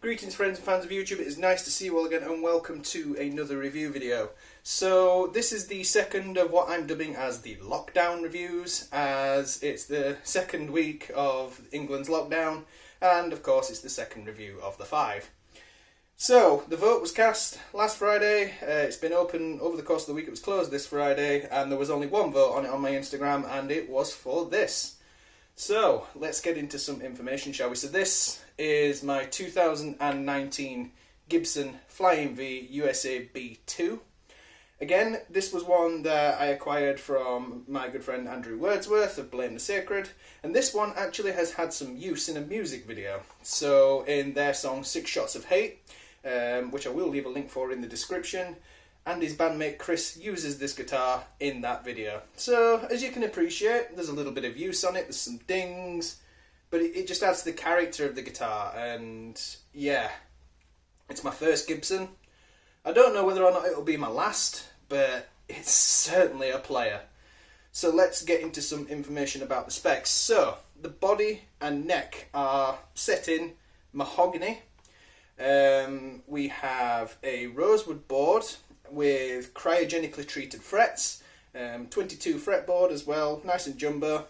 Greetings friends and fans of YouTube, it is nice to see you all again and welcome to another review video. So this is the second of what I'm dubbing as the lockdown reviews, as it's the second week of England's lockdown and of course it's the second review of the 5. So the vote was cast last Friday, it's been open over the course of the week, it was closed this Friday and there was only one vote on it on my Instagram and it was for this. So let's get into some information, shall we? So this is my 2019 Gibson Flying V USA B-2. Again, this was one that I acquired from my good friend Andrew Wordsworth of Blame the Sacred, and this one actually has had some use in a music video. So in their song 6 Shots of Hate, which I will leave a link for in the description, Andy's bandmate Chris uses this guitar in that video. So as you can appreciate, there's a little bit of use on it, there's some dings, but it just adds to the character of the guitar, and yeah, it's my first Gibson. I don't know whether or not it'll be my last, but it's certainly a player. So let's get into some information about the specs. So the body and neck are set in mahogany. We have a rosewood board with cryogenically treated frets, 22 fretboard as well, nice and jumbo.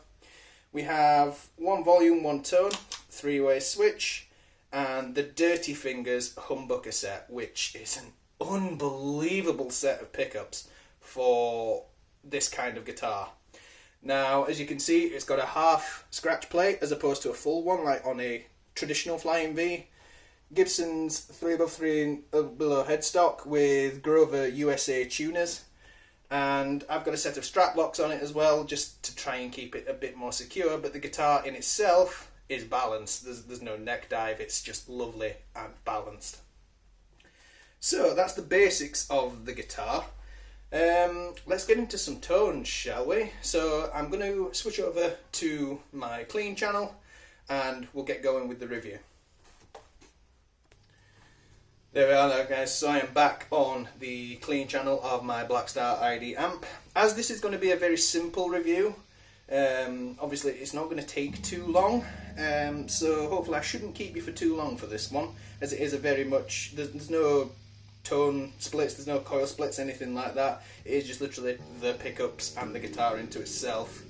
We have 1 volume, 1 tone, 3-way switch, and the Dirty Fingers humbucker set, which is an unbelievable set of pickups for this kind of guitar. Now, as you can see, it's got a half scratch plate as opposed to a full one like on a traditional Flying V. Gibson's 3 above 3 below headstock with Grover USA tuners, and I've got a set of strap locks on it as well just to try and keep it a bit more secure, but the guitar in itself is balanced. There's no neck dive, it's just lovely and balanced. So that's the basics of the guitar. Let's get into some tones, shall we? So I'm going to switch over to my clean channel and we'll get going with the review. There we are now guys, so I am back on the clean channel of my Blackstar ID amp. As this is going to be a very simple review, obviously it's not going to take too long, so hopefully I shouldn't keep you for too long for this one, as it is a very much, there's no tone splits, there's no coil splits, anything like that. It is just literally the pickups and the guitar into itself.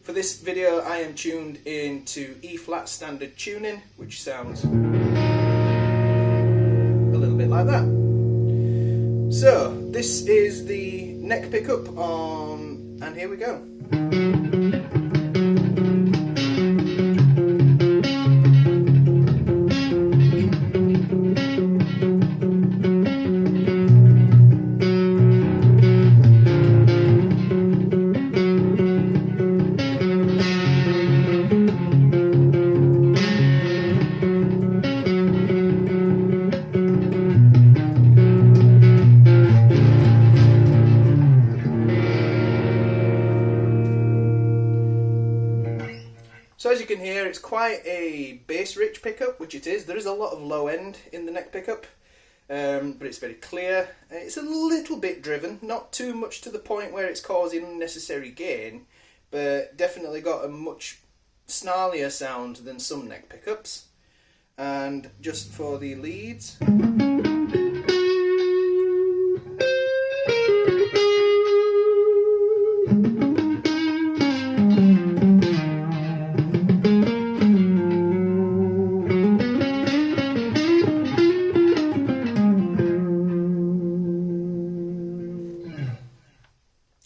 For this video I am tuned into E flat standard tuning, which sounds like that. So this is the neck pickup on, and here we go. So as you can hear, it's quite a bass-rich pickup, which it is. There is a lot of low end in the neck pickup, but it's very clear. It's a little bit driven, not too much to the point where it's causing unnecessary gain, but definitely got a much snarlier sound than some neck pickups. And just for the leads,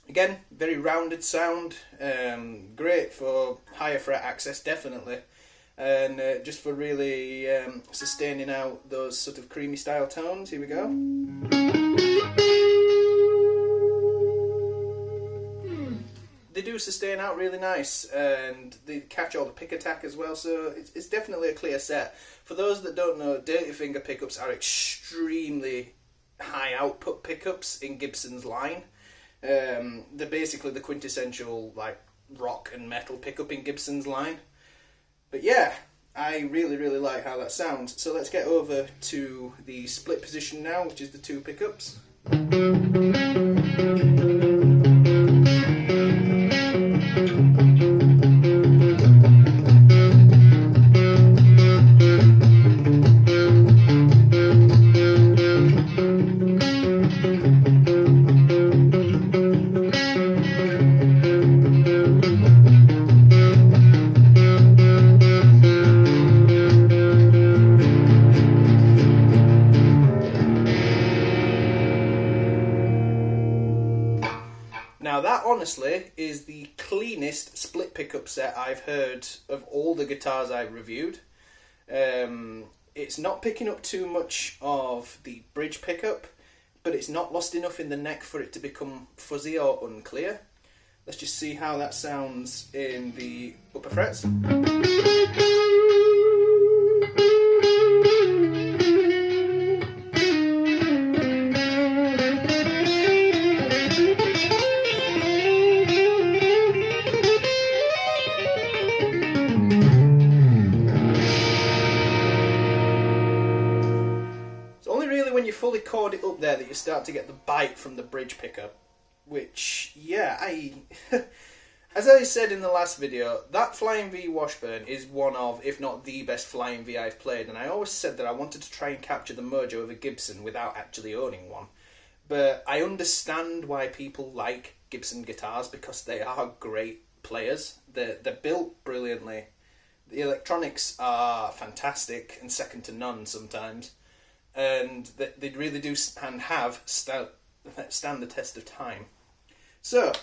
again, very rounded sound, great for higher fret access definitely, and just for really sustaining out those sort of creamy style tones. Here we go. sustain out really nice, and they catch all the pick attack as well, so it's definitely a clear set. For those that don't know, Dirty Finger pickups are extremely high output pickups in Gibson's line. They're basically the quintessential like rock and metal pickup in Gibson's line. But yeah, I really like how that sounds. So let's get over to the split position now, which is the two pickups. Now that honestly is the cleanest split pickup set I've heard of all the guitars I've reviewed. It's not picking up too much of the bridge pickup, but it's not lost enough in the neck for it to become fuzzy or unclear. Let's just see how that sounds in the upper frets. When you fully chord it up there that you start to get the bite from the bridge pickup, which, yeah, as I said in the last video, that Flying V Washburn is one of, if not the best Flying V I've played, and I always said that I wanted to try and capture the mojo of a Gibson without actually owning one. But I understand why people like Gibson guitars, because they are great players. They're built brilliantly. The electronics are fantastic and second to none sometimes. And they really do and have stand the test of time. So,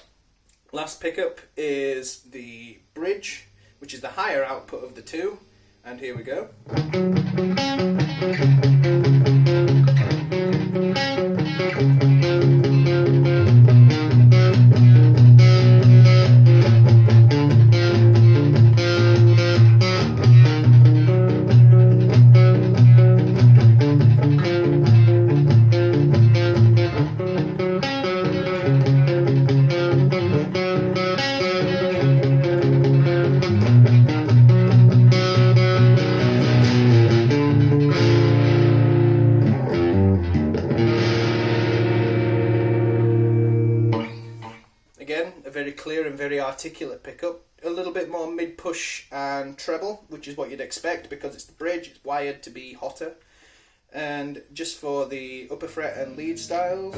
last pickup is the bridge, which is the higher output of the two, and here we go. Again, a very clear and very articulate pickup. A little bit more mid-push and treble, which is what you'd expect because it's the bridge, it's wired to be hotter. And just for the upper fret and lead styles.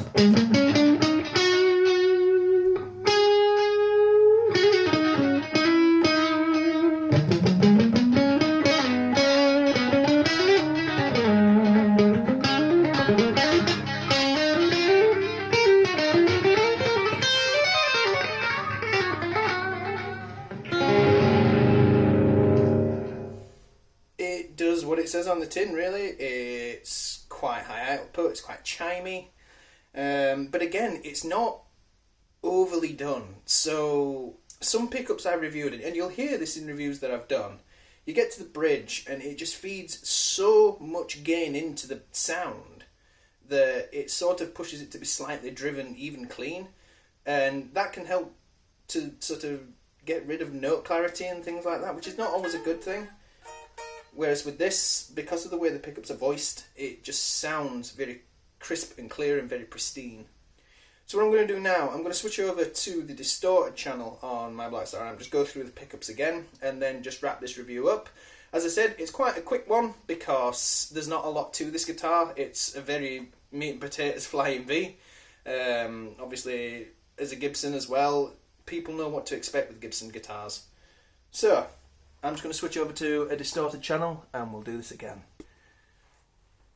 It does what it says on the tin, really. It's quite high output, it's quite chimey, but again, it's not overly done. So some pickups I reviewed, and you'll hear this in reviews that I've done, you get to the bridge and it just feeds so much gain into the sound that it sort of pushes it to be slightly driven, even clean, and that can help to sort of get rid of note clarity and things like that, which is not always a good thing. Whereas with this, because of the way the pickups are voiced, it just sounds very crisp and clear and very pristine. So what I'm going to do now, I'm going to switch over to the distorted channel on my Blackstar amp, just go through the pickups again, and then just wrap this review up. As I said, it's quite a quick one because there's not a lot to this guitar. It's a very meat and potatoes Flying V. Obviously, as a Gibson as well, people know what to expect with Gibson guitars. So, I'm just going to switch over to a distorted channel and we'll do this again.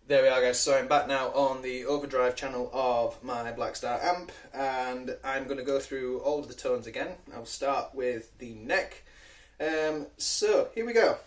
There we are, guys, so I'm back now on the overdrive channel of my Blackstar amp, and I'm going to go through all of the tones again. I'll start with the neck. So, here we go.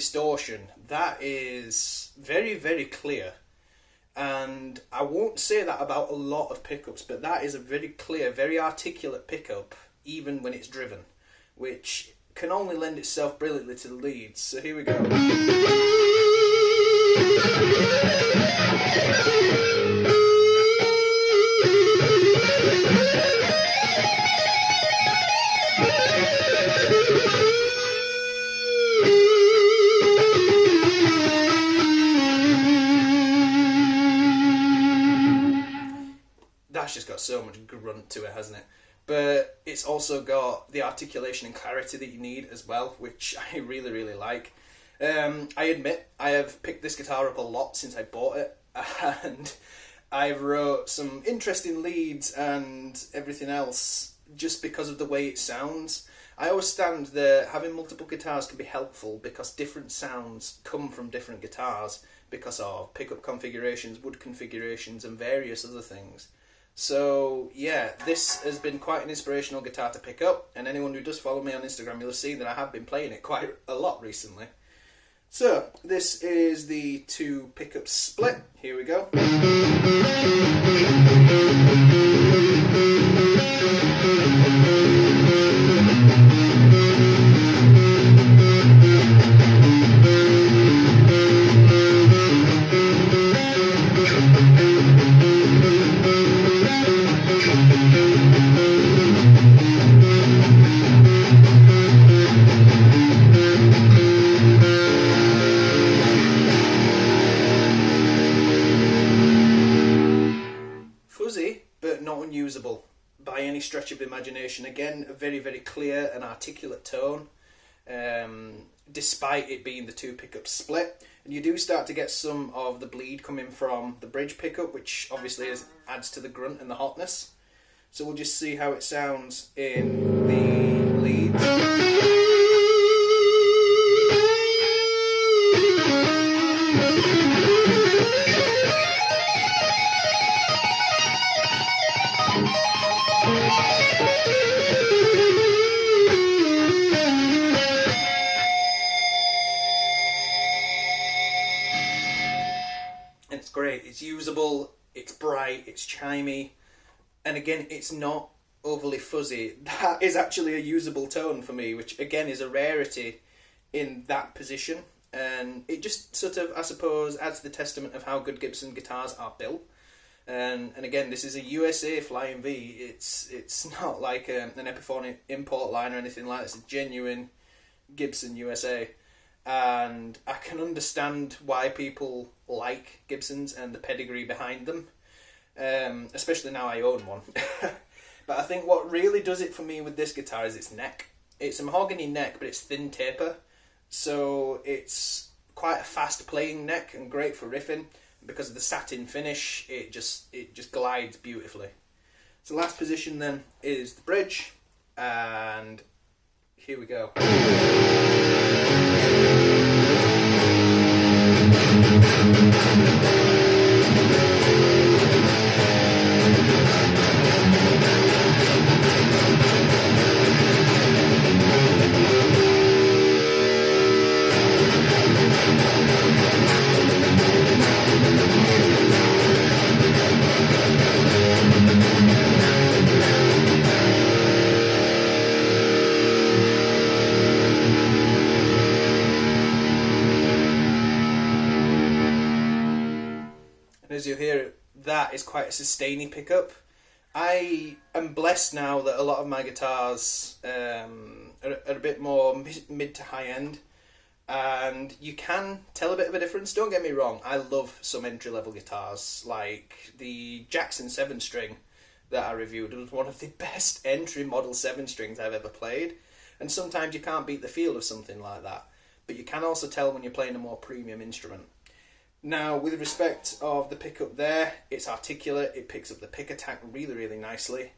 distortion, that is very, very clear. And I won't say that about a lot of pickups, but that is a very clear, very articulate pickup, even when it's driven, which can only lend itself brilliantly to the leads. So here we go. That's just got so much grunt to it, hasn't it? But it's also got the articulation and clarity that you need as well, which I really, really like. I admit I have picked this guitar up a lot since I bought it, and I've wrote some interesting leads and everything else just because of the way it sounds. I always stand that having multiple guitars can be helpful because different sounds come from different guitars because of pickup configurations, wood configurations, and various other things. So yeah, this has been quite an inspirational guitar to pick up, and anyone who does follow me on Instagram, you'll have seen that I have been playing it quite a lot recently. So this is the 2 pickup split. Here we go. But not unusable by any stretch of the imagination. Again, a very, very clear and articulate tone, despite it being the 2 pickup split. And you do start to get some of the bleed coming from the bridge pickup, which obviously adds to the grunt and the hotness. So we'll just see how it sounds in the leads. It's great, it's usable, it's bright, it's chimey, and again, it's not overly fuzzy. That is actually a usable tone for me, which again is a rarity in that position, and it just sort of, I suppose, adds to the testament of how good Gibson guitars are built. And again, this is a USA Flying V. It's not like an Epiphone import line or anything like that. It's a genuine Gibson USA. And I can understand why people like Gibsons and the pedigree behind them, especially now I own one. But I think what really does it for me with this guitar is its neck. It's a mahogany neck, but it's thin taper, so it's quite a fast playing neck and great for riffing. Because of the satin finish, it just glides beautifully. So last position then is the bridge, and here we go. As you hear, that is quite a sustainy pickup. I am blessed now that a lot of my guitars are a bit more mid to high end, and you can tell a bit of a difference. Don't get me wrong, I love some entry level guitars, like the Jackson 7 string that I reviewed. It was one of the best entry model 7 strings I've ever played, and sometimes you can't beat the feel of something like that, but you can also tell when you're playing a more premium instrument. Now, with respect of the pickup there, it's articulate, it picks up the pick attack really, really nicely.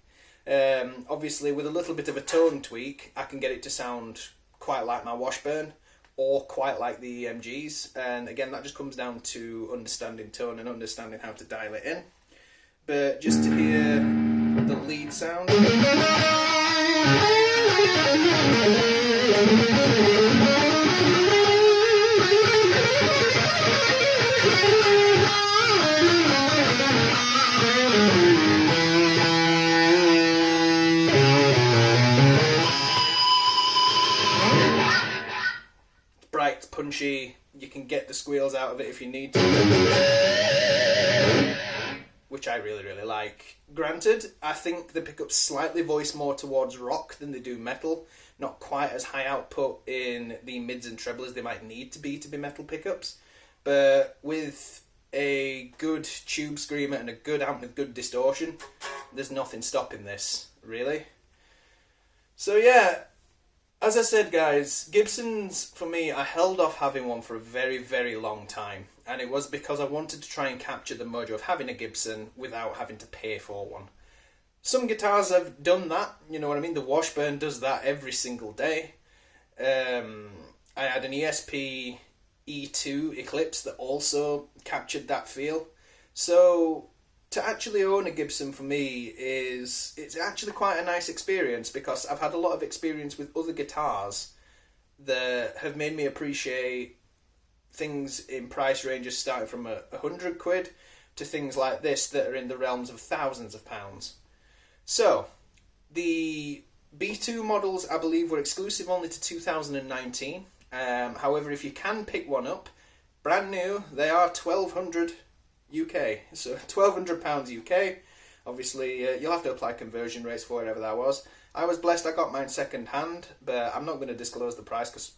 Obviously, with a little bit of a tone tweak, I can get it to sound quite like my Washburn, or quite like the EMGs, and again, that just comes down to understanding tone and understanding how to dial it in. But just to hear the lead sound... punchy. You can get the squeals out of it if you need to, which I really, really like. Granted, I think the pickups slightly voice more towards rock than they do metal. Not quite as high output in the mids and treble as they might need to be metal pickups. But with a good tube screamer and a good amp with good distortion, there's nothing stopping this, really. So yeah, as I said, guys, Gibsons, for me, I held off having one for a very, very long time. And it was because I wanted to try and capture the mojo of having a Gibson without having to pay for one. Some guitars have done that, you know what I mean? The Washburn does that every single day. I had an ESP E2 Eclipse that also captured that feel. So to actually own a Gibson for me it's actually quite a nice experience, because I've had a lot of experience with other guitars that have made me appreciate things in price ranges starting from £100 to things like this that are in the realms of thousands of pounds. So, the B-2 models, I believe, were exclusive only to 2019. However, if you can pick one up, brand new, they are £1,200 UK. So, £1,200 UK. Obviously, you'll have to apply conversion rates for whatever that was. I was blessed I got mine second hand, but I'm not going to disclose the price because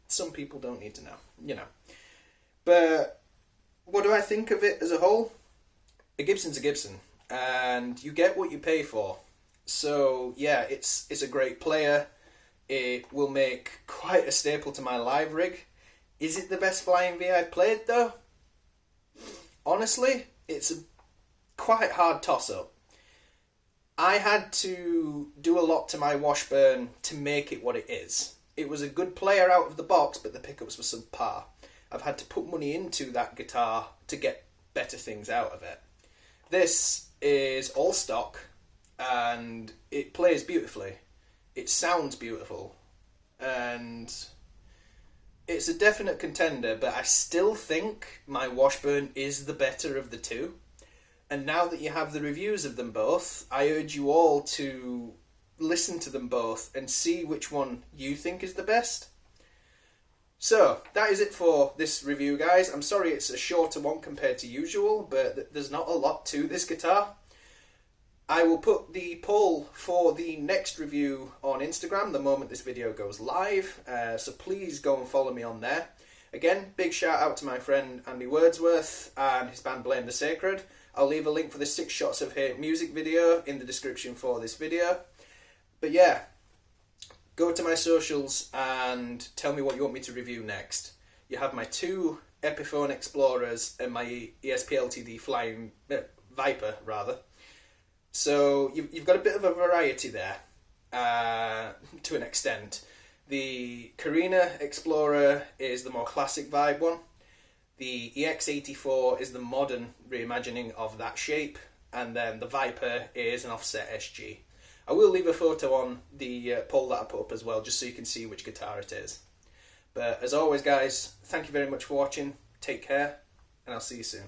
some people don't need to know, you know. But what do I think of it as a whole? A Gibson's a Gibson, and you get what you pay for. So yeah, it's a great player. It will make quite a staple to my live rig. Is it the best flying V I've played though? Honestly, it's a quite hard toss-up. I had to do a lot to my Washburn to make it what it is. It was a good player out of the box, but the pickups were subpar. I've had to put money into that guitar to get better things out of it. This is all stock, and it plays beautifully. It sounds beautiful, and it's a definite contender, but I still think my Washburn is the better of the two. And now that you have the reviews of them both, I urge you all to listen to them both and see which one you think is the best. So, that is it for this review, guys. I'm sorry it's a shorter one compared to usual, but there's not a lot to this guitar. I will put the poll for the next review on Instagram the moment this video goes live, so please go and follow me on there. Again, big shout out to my friend Andy Wordsworth and his band Blame the Sacred. I'll leave a link for the 6 Shots of Hate music video in the description for this video. But yeah, go to my socials and tell me what you want me to review next. You have my 2 Epiphone Explorers and my ESP LTD Flying Viper, rather. So you've got a bit of a variety there, to an extent. The Carina Explorer is the more classic vibe one. The EX84 is the modern reimagining of that shape, and then the Viper is an offset SG. I will leave a photo on the poll that I put up as well, just so you can see which guitar it is. But as always, guys, thank you very much for watching. Take care, and I'll see you soon.